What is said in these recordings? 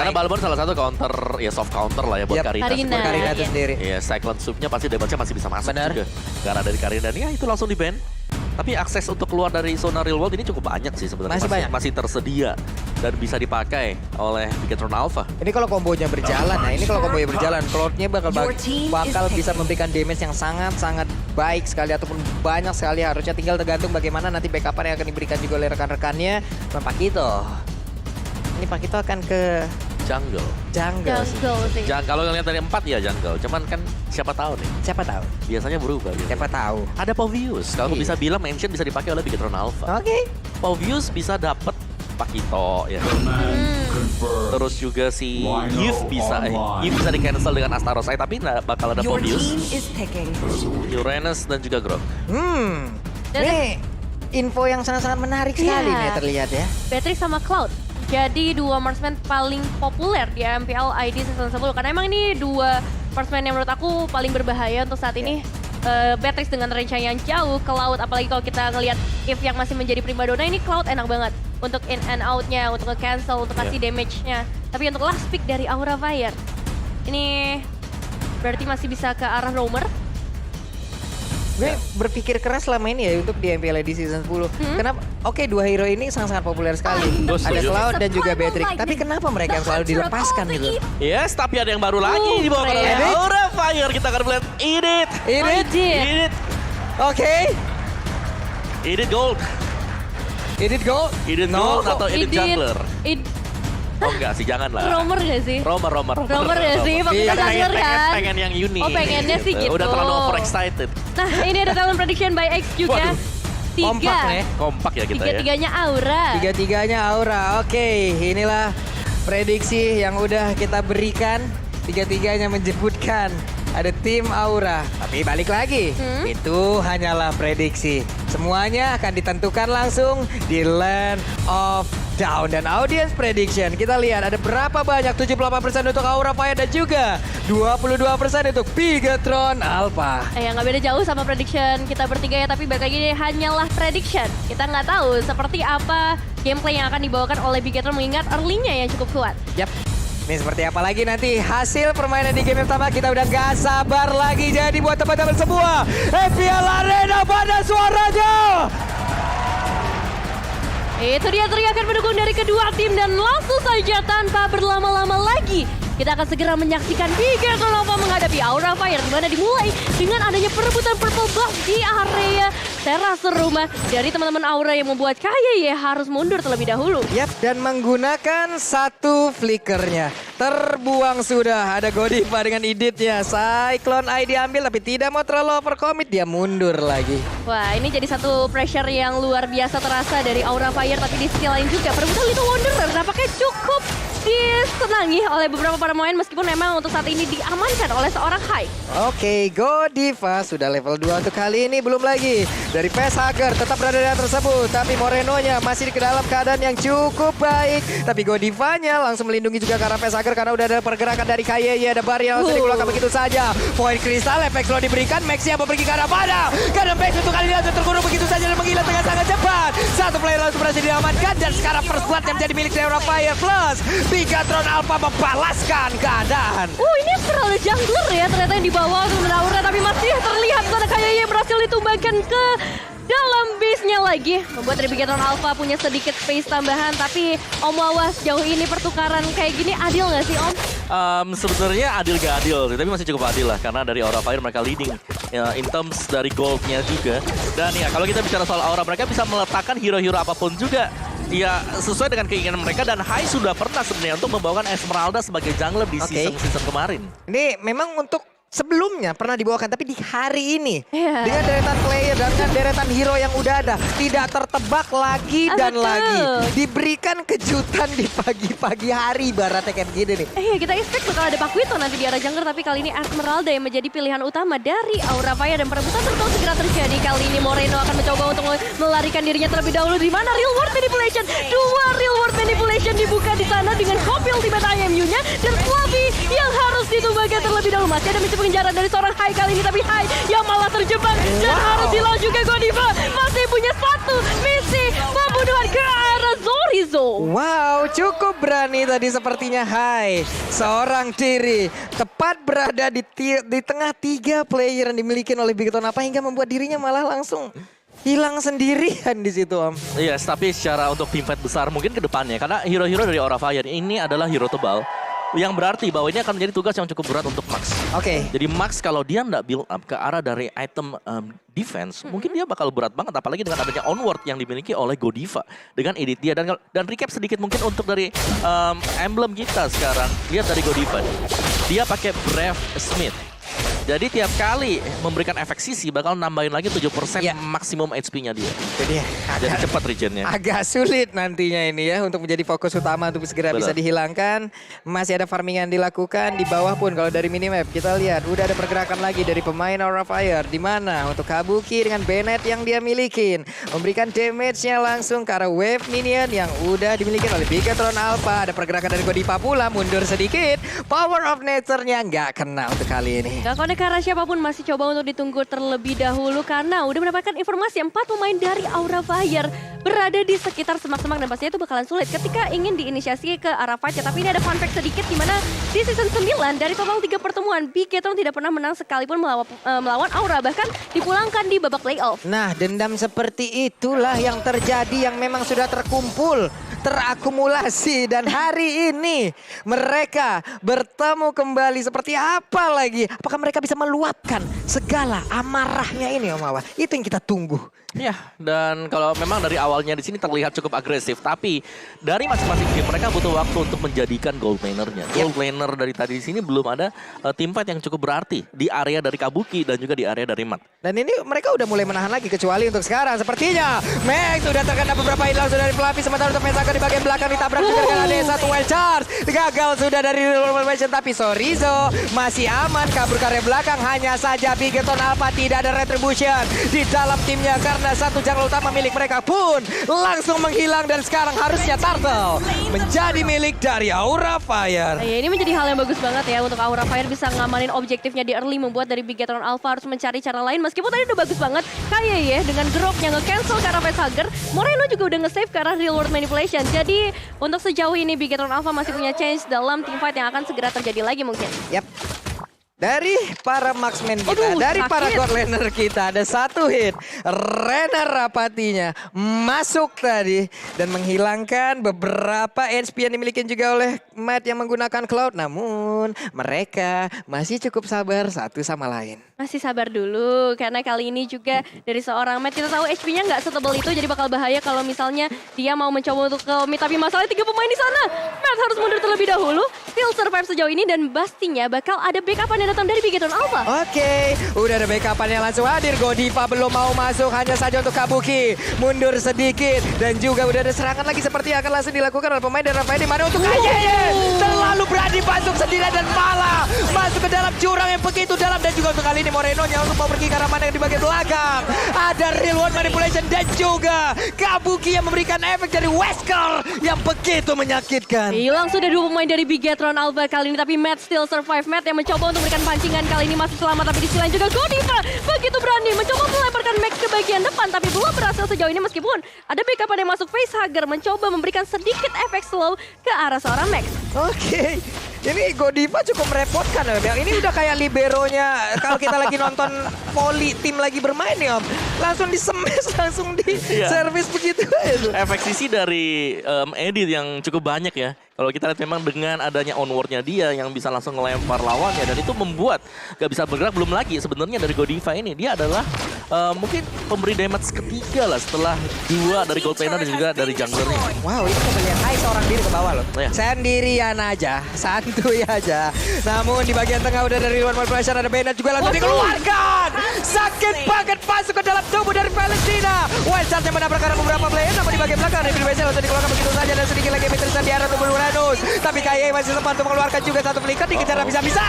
Karena Balmond salah satu counter, ya soft counter lah ya buat Karina. Buat Karina itu sendiri. Iya, Cyclone Soup-nya pasti damage-nya masih bisa masuk Benar. juga. Karena dari Karina, ya itu langsung di-ban. Tapi akses untuk keluar dari zona real world ini cukup banyak sih sebenarnya. Masih banyak. Masih tersedia dan bisa dipakai oleh Bigetron Alpha. Ini kalau kombonya berjalan, nah ini kalau kombonya berjalan, Cloud-nya bakal bisa memberikan damage yang sangat-sangat baik sekali ataupun banyak sekali. Harusnya tinggal tergantung bagaimana nanti backup yang akan diberikan juga oleh rekan-rekannya. Dan Pakito, ini Pakito akan ke Jungle. jungle. Sih. Kalau ngeliat dari 4 ya jungle. Cuman kan siapa tahu nih. Siapa tahu? Biasanya berubah gitu. Siapa tahu? Ada Pauvius. Kalau Iya. bisa bilang Mansion bisa dipakai oleh Bigetron Alpha. Oke. Pauvius bisa dapet Pakito ya. Terus juga si Yves bisa di cancel dengan Astaroth tapi nggak bakal ada Your Pauvius, team is picking. Uranus dan juga Grok. Dan- Ini info yang sangat-sangat menarik sekali Iya. nih terlihat ya. Beatrix sama Cloud jadi dua marksman paling populer di MPL ID season 10 karena emang ini dua marksman yang menurut aku paling berbahaya untuk saat ini. Beatrix dengan range yang jauh, Cloud apalagi kalau kita ngelihat If yang masih menjadi primadona, ini Cloud enak banget untuk in and out-nya, untuk nge-cancel, untuk kasih damage-nya. Tapi untuk last pick dari Aura Fire, ini berarti masih bisa ke arah roamer. Gue berpikir keras selama ini ya untuk di MPL di season 10. Kenapa? Oke, dua hero ini sangat-sangat populer sekali. Gue Ada setuju. Cloud dan juga Beatrix. Tapi kenapa mereka yang selalu dilepaskan gitu? Yes, tapi ada yang baru lagi dibawa oleh Edit. Aura Fire. Kita akan melihat Edit. Edit. Oke. Edit Gold. Edit go. Edit No. Gold atau Edit Jungler. Oh enggak sih, jangan lah. Roamer gak sih? Romer. Roamer ya sih, Kan pokoknya jungler kan? pengen yang unik. Oh, pengennya sih gitu. Udah terlalu overexcited. Nah, ini ada talent prediction by X juga. Waduh. Kompak nih. Kompak ya kita ya. Tiga-tiganya Aura. Tiga-tiganya Aura. Oke, inilah prediksi yang udah kita berikan. Tiga-tiganya menyebutkan ada tim Aura. Tapi balik lagi, itu hanyalah prediksi. Semuanya akan ditentukan langsung di Land of Down. Dan audience prediction, kita lihat ada berapa banyak. 78% untuk Aura Fire dan juga 22% untuk Bigetron Alpha. Ya nggak beda jauh sama prediction kita bertiga ya, tapi balik lagi ini hanyalah prediction. Kita nggak tahu seperti apa gameplay yang akan dibawakan oleh Bigetron mengingat early-nya yang cukup kuat. Yap. Ini seperti apa lagi nanti hasil permainan di game yang pertama, kita udah gak sabar lagi. Jadi buat teman-teman semua, FPL Arena pada suaranya. Itu dia teriakan pendukung dari kedua tim dan langsung saja tanpa berlama-lama lagi kita akan segera menyaksikan Bigetron Alpha menghadapi Aura Fire, di mana dimulai dengan adanya perebutan purple buff di area teras rumah dari teman-teman Aura yang membuat KYY harus mundur terlebih dahulu. Yap, dan menggunakan satu flickernya. Terbuang sudah, ada Godiva dengan editnya. Cyclone Eye diambil tapi tidak mau terlalu overcommit, dia mundur lagi. Wah, ini jadi satu pressure yang luar biasa terasa dari Aura Fire, tapi di sisi lain juga perebutan Little Wanderer nampaknya cukup disenangi oleh beberapa para pemain meskipun memang untuk saat ini diamankan oleh seorang Hai. Oke, Godiva sudah level 2 untuk kali ini. Belum lagi dari Facehugger tetap berada di area tersebut. Tapi Moreno-nya masih di dalam keadaan yang cukup baik. Tapi Godivanya langsung melindungi juga ke arah Facehugger karena udah ada pergerakan dari KYY. Ada barrier langsung dikeluarkan begitu saja. Poin kristal, efek slow diberikan. Maxi yang pergi ke arah mana? Karena Max untuk kali ini langsung terkurung begitu saja dan menghilang dengan sangat cepat. Satu player langsung berhasil diamankan dan sekarang first blood yang menjadi milik Aura Fire plus Bigetron Alpha membalaskan keadaan. Ini terlalu jungler ya ternyata yang dibawa untuk Aura, tapi masih terlihat sana KYY berhasil ditumbangkan ke dalam base-nya lagi. Membuat dari Bigetron Alpha punya sedikit space tambahan, tapi Om Wawas jauh ini pertukaran kayak gini adil nggak sih Om? Sebenarnya adil gak adil, tapi masih cukup adil lah karena dari Aura Fire mereka leading ya, in terms dari goldnya juga. Dan ya kalau kita bicara soal Aura, mereka bisa meletakkan hero-hero apapun juga. Ya sesuai dengan keinginan mereka dan Hai sudah pernah sebenarnya untuk membawakan Esmeralda sebagai jungler di season kemarin. Ini memang untuk sebelumnya pernah dibawakan, tapi di hari ini Iya. dengan deretan player dan dengan deretan hero yang udah ada, tidak tertebak lagi dan betul. lagi. Diberikan kejutan di pagi-pagi hari ibaratnya kayak gini nih. Kita expect bakal ada Pakuito nanti di arah jungler, tapi kali ini Esmeralda yang menjadi pilihan utama dari Aura Fire dan perebutan tentu segera terjadi. Kali ini Moreno akan mencoba untuk melarikan dirinya terlebih dahulu. Di mana Real World Manipulation? Dua Real World Manipulation dibuka di sana dengan copy ultimate IMU-nya dan Fluffy yang harus ditumbangkan terlebih dahulu. Masih ada misi pengejaran dari seorang Hai kali ini, tapi Hai yang malah terjebak dan harus dilawan juga. Godiva masih punya satu misi pembunuhan ke arah Zori Sorizo. Wow, cukup berani tadi sepertinya. Hai, seorang diri tepat berada di tengah 3 player yang dimiliki oleh Bigetron apa hingga membuat dirinya malah langsung hilang sendirian di situ, Om. Yes, tapi secara untuk tim fight besar mungkin ke depannya. Karena hero-hero dari Aura Fire ini adalah hero tebal. Yang berarti bahwa ini akan menjadi tugas yang cukup berat untuk Max. Oke. Jadi Max kalau dia nggak build up ke arah dari item defense, mungkin dia bakal berat banget. Apalagi dengan adanya onward yang dimiliki oleh Godiva. Dengan edit dia. Dan recap sedikit mungkin untuk dari emblem kita sekarang. Lihat dari Godiva. Dia pakai Brave Smith. Jadi tiap kali memberikan efek sisi bakal nambahin lagi 7% Iya. maksimum HP-nya dia. Jadi Jadi cepat regennya. agak sulit nantinya ini ya untuk menjadi fokus utama untuk segera bisa Betul. dihilangkan. Masih ada farmingan dilakukan di bawah pun kalau dari minimap kita lihat udah ada pergerakan lagi dari pemain Aura Fire di mana untuk Kabuki dengan Bennett yang dia milikin memberikan damage-nya langsung ke arah wave minion yang udah dimiliki oleh Bigetron Alpha. Ada pergerakan dari Godiva pula mundur sedikit. Power of Nature-nya nggak kena untuk kali ini. Gak konek karena siapapun masih coba untuk ditunggu terlebih dahulu karena udah mendapatkan informasi 4 pemain dari Aura Fire berada di sekitar semak-semak dan pastinya itu bakalan sulit ketika ingin diinisiasi ke arah fight. Tapi ini ada fun fact sedikit di mana di season 9 dari total 3 pertemuan Bigetron tidak pernah menang sekalipun melawan Aura, bahkan dipulangkan di babak playoff. Nah, dendam seperti itulah yang terjadi yang memang sudah terkumpul, terakumulasi dan hari ini mereka bertemu kembali seperti apa lagi? Apakah mereka bisa meluapkan segala amarahnya ini, Om Awa? Itu yang kita tunggu. Ya, dan kalau memang dari awalnya di sini terlihat cukup agresif, tapi dari masing-masing tim mereka butuh waktu untuk menjadikan gold laner-nya. Gold laner dari tadi di sini belum ada tim fight yang cukup berarti di area dari Kabuki dan juga di area dari Mat. Dan ini mereka udah mulai menahan lagi kecuali untuk sekarang. Sepertinya Max sudah terkena beberapa hit langsung dari pelapis. Sementara untuk Mesaka di bagian belakang ditabrak juga dengan ada satu wild charge. Gagal sudah dari normal version tapi Sorizo masih aman kabur ke area belakang. Hanya saja Bigetron Alpha tidak ada retribution di dalam timnya karena satu jungle utama milik mereka pun langsung menghilang dan sekarang harusnya Turtle menjadi milik dari Aura Fire. Ya, ini menjadi hal yang bagus banget ya untuk Aura Fire bisa ngamanin objektifnya di early, membuat dari Bigetron Alpha harus mencari cara lain meskipun tadi udah bagus banget kayak ya dengan dropnya nge-cancel ke arah Facehugger. Moreno juga udah nge-save ke arah real world manipulation. Jadi untuk sejauh ini Bigetron Alpha masih punya chance dalam teamfight yang akan segera terjadi lagi mungkin. Yap. Dari para marksman kita, Aduh, dari sakit. para god laner kita ada satu hit. Renner Rapatinya masuk tadi dan menghilangkan beberapa HP yang dimiliki juga oleh Matt yang menggunakan Cloud. Namun mereka masih cukup sabar satu sama lain. Masih sabar dulu karena kali ini juga dari seorang Matt kita tahu HP-nya nggak setebal itu, jadi bakal bahaya kalau misalnya dia mau mencoba untuk ke mid. Tapi masalahnya 3 pemain di sana. Matt harus mundur terlebih dahulu. Still survive sejauh ini dan pastinya bakal ada backup yang datang dari Bigetron Alpha. Oke, udah ada backup-nya langsung hadir. Godiva belum mau masuk, hanya saja untuk Kabuki mundur sedikit dan juga udah ada serangan lagi seperti yang akan langsung dilakukan oleh pemain dan Rafael di mana untuk Kayeye terlalu berani masuk sendirian dan malah masuk ke dalam jurang yang begitu dalam. Dan juga untuk kali ini Moreno-nya untuk mau pergi ke arah mana yang di bagian belakang. Ada real world manipulation dan juga Kabuki yang memberikan efek dari Wesker yang begitu menyakitkan. Hilang sudah 2 pemain dari Bigetron Alpha kali ini, tapi Matt still survive. Matt yang mencoba untuk memberikan pancingan kali ini masih selamat, tapi di sisi lain juga Godiva begitu berani mencoba melemparkan Max ke bagian depan, tapi belum berhasil sejauh ini meskipun ada backup yang masuk. Facehugger mencoba memberikan sedikit efek slow ke arah seorang Max. Oke, ini Godiva cukup merepotkan ya. Yang ini udah kayak liberonya kalau kita lagi nonton volley tim lagi bermain nih, Om. Langsung di-smash, langsung di service begitu aja. Efek sisi dari edit yang cukup banyak ya. Kalau kita lihat memang dengan adanya onward-nya dia yang bisa langsung ngelempar lawannya dan itu membuat gak bisa bergerak. Belum lagi sebenarnya dari Godiva ini dia adalah mungkin pemberi damage ketiga lah setelah 2 dari gold laner dan juga dari junglernya. Wow, ini kita lihat hai seorang diri ke bawah loh. Iya. Sendirian aja, santuy aja. Namun di bagian tengah udah dari One More Pressure, ada Bennett juga langsung dikeluarkan. Sakit banget masuk ke dalam tubuh dari Valentina. Wild Charge yang menabrak karena beberapa player, namun di bagian belakang dari Bilbao langsung dikeluarkan begitu saja dan sedikit lagi Mitrisan di arah tubuh Uranus. Tapi Kayeye masih sempat untuk mengeluarkan juga satu flicker, dikejar habis-habisan.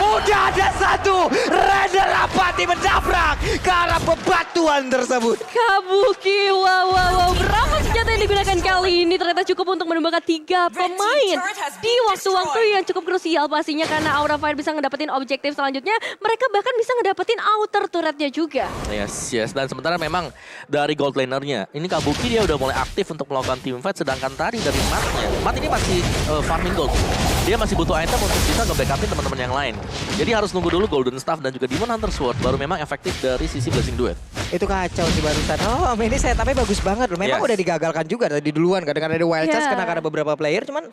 Udah ada satu Renner Rapati menabrak ke arah bebatuan tersebut. Kabuki, wow. Berapa senjata yang digunakan kali ini ternyata cukup untuk menembakkan 3 pemain di waktu-waktu yang cukup krusial pastinya karena Aura Fire bisa ngedapetin objektif selanjutnya. Mereka bahkan bisa ngedapetin outer turretnya juga. Yes. Dan sementara memang dari gold lanernya, ini Kabuki dia udah mulai aktif untuk melakukan teamfight, sedangkan tadi dari Matt ini masih farming gold. Dia masih butuh item untuk bisa nge-backupin teman-teman yang lain. Jadi harus nunggu dulu Golden Staff dan juga Demon Hunter Sword baru memang efektif dari sisi Blessing Duet. Itu kacau sih barusan. Oh, ini setupnya bagus banget loh. Memang Yes. udah digagalkan juga tadi duluan. Kadang-kadang ada wild charge karena beberapa player. Cuman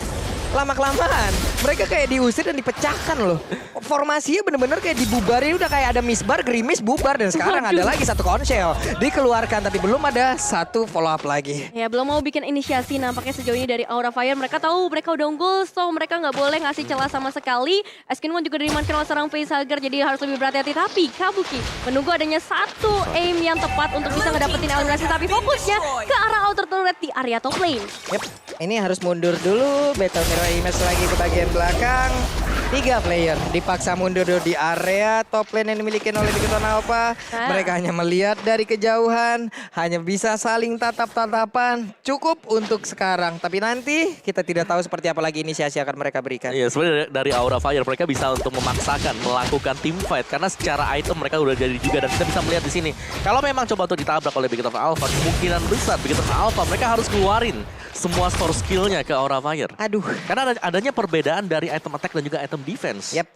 lama-kelamaan mereka kayak diusir dan dipecahkan loh. Formasinya bener-bener kayak dibubarin. Udah kayak ada misbar, gerimis, bubar. Dan sekarang ada lagi satu konsil. Dikeluarkan tapi belum ada satu follow up lagi. Ya belum mau bikin inisiasi nampaknya sejauh ini dari Aura Fire. Mereka tahu mereka udah unggul, so mereka nggak boleh ngasih celah sama sekali. Eskinmon juga dimanfaatkan oleh seorang facehugger, jadi harus lebih berhati-hati. Tapi Kabuki menunggu adanya satu aim yang tepat untuk bisa ngedapetin eliminasi. Tapi fokusnya ke arah outer turret di area top lane. Yep. Ini harus mundur dulu. Battle Mirror Image lagi ke bagian belakang. 3 player dipaksa mundur dulu di area top lane yang dimiliki oleh Bigetron Alpha. Mereka hanya melihat dari kejauhan, hanya bisa saling tatap-tatapan. Cukup untuk sekarang, tapi nanti kita tidak tahu seperti apa lagi inisiasi akan mereka berikan. Iya, sebenarnya dari Aura Fire mereka bisa untuk memaksakan melakukan team fight karena secara item mereka udah jadi juga dan kita bisa melihat di sini. Kalau memang coba untuk ditabrak oleh Bigetron Alpha, kemungkinan besar Bigetron Alpha mereka harus keluarin semua store skillnya ke Aura Fire. Aduh. Karena adanya perbedaan dari item attack dan juga item defense. Yap.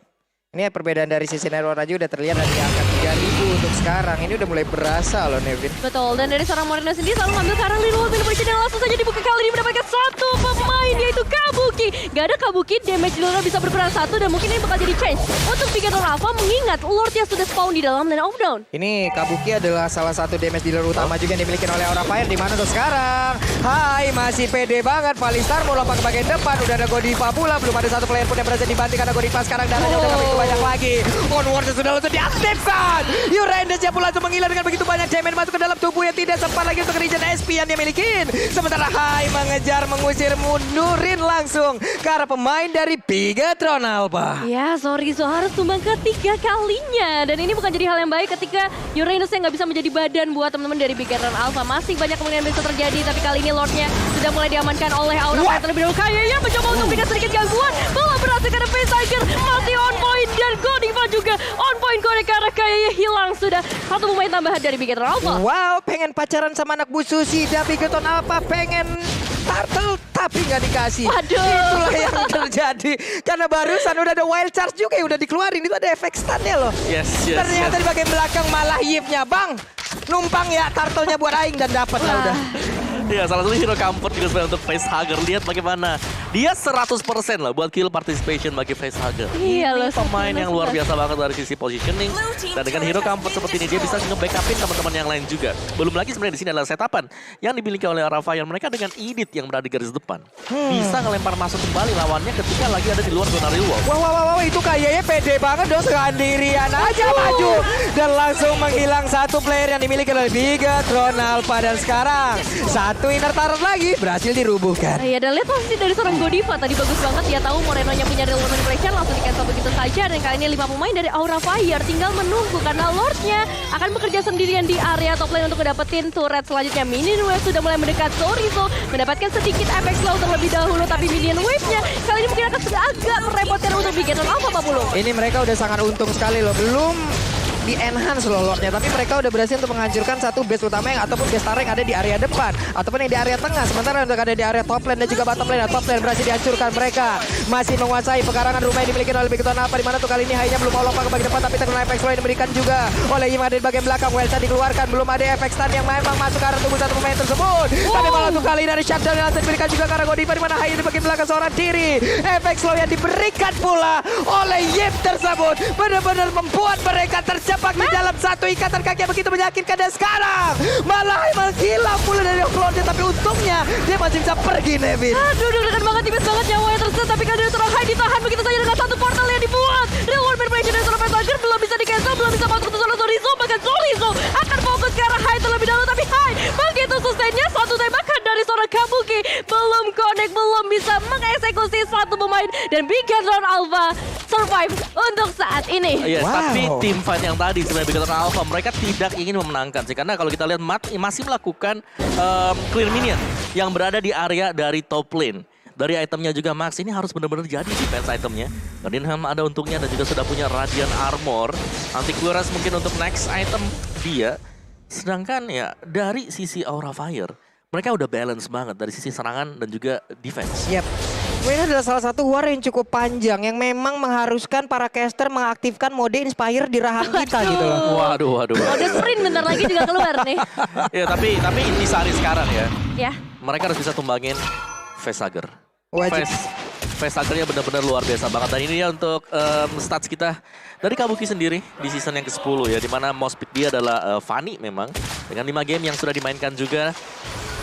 Ini perbedaan dari sisi Neror aja udah terlihat dari angka 3000 untuk sekarang. Ini udah mulai berasa loh Nevin. Betul, dan dari seorang Moreno sendiri selalu ngambil ke arah Little Celebration yang langsung saja dibuka kali ini mendapatkan satu pemain yaitu Kabuki. Gak ada Kabuki, damage dealer bisa berperan satu dan mungkin ini bakal jadi change untuk Bigetron Alpha mengingat Lord yang sudah spawn di dalam lane of down. Ini Kabuki adalah salah satu damage dealer utama juga yang dimiliki oleh Aura Fire. Di mana tuh sekarang? Hai, masih pede banget. Valistar mau lompat ke bagian depan. Udah ada Godiva pula. Belum ada satu player pun yang berhasil dibanting karena Godiva sekarang darahnya udah gak begitu banyak lagi. Onward sudah langsung diaktifkan. Uranus pula langsung menghilang dengan begitu banyak damage masuk ke dalam tubuh yang tidak sempat lagi untuk regen SP yang dia miliki. Sementara Hai mengejar, mengusir, mundurin langsung ke arah pemain dari Bigetron Alpha. Ya, sorry, so harus tumbang ketiga kalinya. Dan ini bukan jadi hal yang baik ketika Uranus yang nggak bisa menjadi badan buat teman-teman dari Bigetron Alpha. Masih banyak kemungkinan bisa terjadi, tapi kali ini Lordnya sudah mulai diamankan oleh Aura Fire terlebih dahulu. Kayaknya mencoba untuk memberikan sedikit gangguan. Belum berhasil karena Facehugger masih on point dan Godiva juga on point karena kayaknya hilang sudah satu pemain tambahan dari Bigetron Alpha. Wow, pengen pacaran sama anak Bu Susi. Dan Bigetron Alpha pengen turtle tapi nggak dikasih. Waduh. Itulah yang terjadi. Karena barusan udah ada wild charge juga yang udah dikeluarin. Itu ada efek stunnya loh. Yes. Ternyata di bagian belakang malah Yipnya. Bang, numpang ya turtle-nya buat aing dan dapat lah udah. Ya, salah satu hero comfort juga sebenarnya untuk Facehugger. Lihat bagaimana dia 100% lah buat kill participation bagi Facehugger. Iya loh, Pemain yang luar biasa banget dari sisi positioning. Dan dengan hero comfort seperti ini dia bisa nge-backupin teman-teman yang lain juga. Belum lagi sebenarnya di sini adalah setapan yang dimiliki oleh Aura Fire. Mereka dengan Edith yang berada di garis depan. Bisa ngelempar masuk kembali lawannya ketika lagi ada di luar zona real world. Wow, itu kayaknya pede banget dong. Sendirian aja maju. Dan langsung menghilang satu player yang dimiliki oleh Bigetron Alpha. Dan sekarang satu inner turret lagi berhasil dirubuhkan. Iya, dan lihat posisi dari seorang Godiva tadi bagus banget. Dia tahu Morenonya punya real manipulation, langsung di-cancel begitu saja. Dan kali ini 5 pemain dari Aura Fire tinggal menunggu karena Lordnya akan bekerja sendirian di area top lane untuk dapetin turret selanjutnya. Minion Wave sudah mulai mendekat. Sorizo mendapatkan sedikit efek slow terlebih dahulu, tapi Minion Wave-nya kali ini mungkin akan agak merepotkan untuk Bigetron Alpha, Pak Pulung. Ini mereka udah sangat untung sekali loh. Belum di-enhance loh Lordnya, tapi mereka udah berhasil untuk menghancurkan satu base utama yang ataupun base tara yang ada di area depan ataupun yang di area tengah. Sementara untuk ada di area top lane dan juga bottom lane. Top lane berhasil dihancurkan. Mereka masih menguasai pekarangan rumah yang dimiliki oleh Bigetron Alpha, di mana tuh kali ini Hai-nya belum mau lompat ke bagian depan, tapi terkena efek slow yang diberikan juga oleh Yima dari bagian belakang. Welsa dikeluarkan, belum ada efek stun yang memang masuk ke arah tubuh satu pemain tersebut. Tapi malah tuh kali ini ada shutdown yang langsung diberikan juga ke arah Godiva, di mana Hai di bagian belakang seorang diri. Efek slow yang diberikan pula oleh Yip tersebut benar-benar membuat mereka terjebak di dalam satu ikatan kaki yang begitu menyakitkan. Dan sekarang malah menghilang pula dari Lordnya, tapi untungnya dia masih bisa pergi, Nevin. Aduh, deg-degan banget, tipis banget nyawanya tersentuh, tapi kali ini seorang Hai ditahan begitu saja dengan satu portal yang dibuat. Real World Manipulation dari seorang Facehugger belum bisa di-cancel, belum bisa masuk ke zona Sorizo, bahkan Sorizo akan fokus ke arah Hai terlebih dahulu, tapi Hai begitu sustainnya satu tembakan dari seorang Kabuki belum connect, belum bisa mengeksekusi satu pemain, dan Bigetron Alpha survive untuk saat ini. Yes, Wow. tapi tim fight yang tadi sebenarnya Bigetron Alpha mereka tidak ingin memenangkan sih, karena kalau kita lihat Matt masih melakukan clear minion yang berada di area dari top lane. Dari itemnya juga Max ini harus benar-benar jadi defense itemnya. Gardinham ada untungnya dan juga sudah punya Radiant Armor. Antivirus mungkin untuk next item dia. Sedangkan ya dari sisi Aura Fire mereka udah balance banget dari sisi serangan dan juga defense. Yap. Ini adalah salah satu war yang cukup panjang yang memang mengharuskan para caster mengaktifkan mode Inspire di rahang kita gitu loh. Waduh. Mode sprint bentar lagi juga keluar nih. Ya tapi intisari sekarang ya. Ya. Mereka harus bisa tumbangin Facehugger. Wajib. Facehugger-nya benar-benar luar biasa banget. Dan ini ya untuk stats kita dari Kabuki sendiri di season yang ke-10 ya. Dimana most pick dia adalah Fanny memang. Dengan 5 game yang sudah dimainkan juga.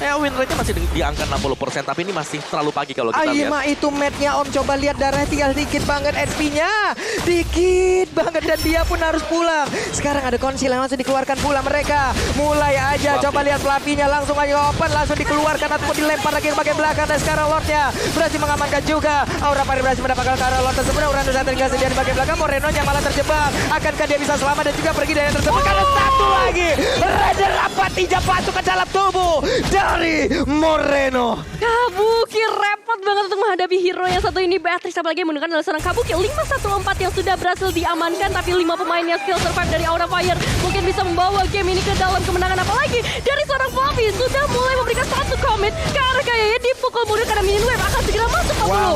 Ya win rate-nya masih di angka 60%. Tapi ini masih terlalu pagi kalau kita lihat. Mah itu match-nya Om, coba lihat darah tinggal dikit banget HP-nya. Dikit banget dan dia pun harus pulang. Sekarang ada konsil yang langsung dikeluarkan pula mereka. Mulai aja, Fluffy. coba lihat Fluffy-nya langsung aja open, langsung dikeluarkan ataupun dilempar lagi ke bagian belakang. Dan sekarang Lord-nya berhasil mengamankan juga. Aura Fire berhasil mendapatkan ke arah Lord tersebut. Aura Nusa tinggal sendiri di bagian belakang. Moreno-nya malah terjebak. Akankah dia bisa selamat dan juga pergi dari yang tersebut? Karena satu lagi. Raider Apatija masuk ke dalam tubuh dari Moreno. Kabuki repot banget untuk menghadapi hero yang satu ini. Beatrix apalagi yang menggunakan adalah seorang Kabuki 514 yang sudah berhasil diamankan. Tapi 5 pemain yang skill survive dari Aura Fire mungkin bisa membawa game ini ke dalam kemenangan. Apalagi dari seorang Fluffy sudah mulai memberikan satu komit ke arah kayaknya dipukul mundur karena minion wave akan segera masuk atau belum?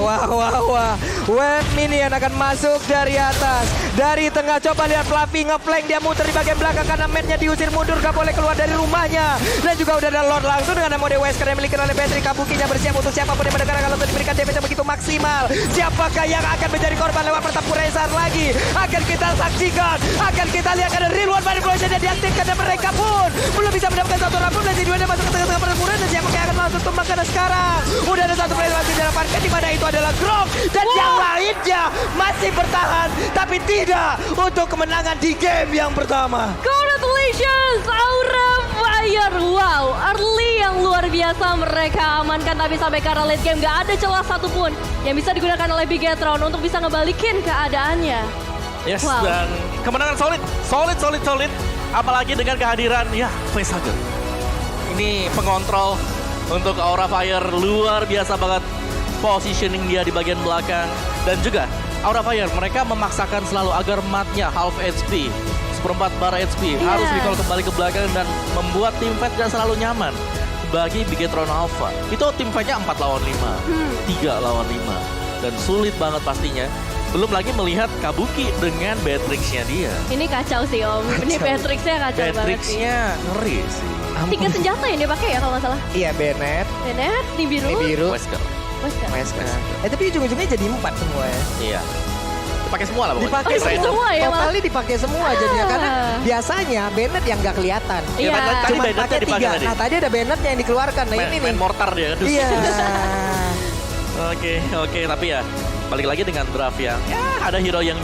Wah. Wave minion akan masuk dari atas. Dari tengah coba lihat Fluffy ngeflank, dia muter di bagian belakang karena matnya diusir mundur, gak boleh keluar dari rumahnya. Dan juga udah ada Lord langsung dengan mode Wesker yang dimiliki oleh Patrick. Kabukinya bersiap untuk siapapun yang mendengar kalau diberikan damage yang begitu maksimal. Siapakah yang akan menjadi korban lewat pertempuran saat lagi? Akan kita saksikan, akan kita lihat ada real one manipulation yang diaktifkan dan mereka pun belum bisa mendapatkan satu rambut dan keduanya masuk ke tengah-tengah pertempuran dan siapakah yang akan langsung tumbang karena sekarang udah ada satu player masih didapatkan di mana itu adalah Grok dan yang lainnya masih bertahan tapi tidak untuk kemenangan di game yang pertama. Congratulations Aura Fire. Wow, early yang luar biasa mereka amankan. Tapi sampai ke arah late game gak ada celah satupun yang bisa digunakan oleh Bigetron untuk bisa ngebalikin keadaannya. Yes, Wow. dan kemenangan solid. Apalagi dengan kehadiran ya Facehugger. Ini pengontrol untuk Aura Fire luar biasa banget. Positioning dia di bagian belakang. Dan juga Aura Fire mereka memaksakan selalu agar matnya half HP. Seperempat bar HP harus recall kembali ke belakang dan membuat tim fight gak selalu nyaman bagi Bigetron Alpha. Itu tim fightnya 4 lawan 5, 3 lawan 5. Dan sulit banget pastinya. Belum lagi melihat Kabuki dengan Beatrix-nya dia. Ini kacau sih Om. Ini Patrick-nya kacau banget sih. Beatrix-nya ngeri sih. 3 senjata yang dia pakai ya kalau nggak salah. Iya, Bennett, Bennett, di biru. ini biru, Wesker. Wesker. tapi ujung-ujungnya jadi 4 semua ya. Iya. Dipakai semua lah pokoknya. Dipakai Pakai semua ya malah. Totally dipakai semua jadinya karena biasanya Bennett yang nggak kelihatan. Iya. Tadi Cuma Bennett pakai dipakai 3. tadi. Nah, tadi ada Bennett yang dikeluarkan. Nah, ini Main nih. mortar dia. Aduh. Iya. Oke, tapi ya balik lagi dengan draft yang ya ada hero yang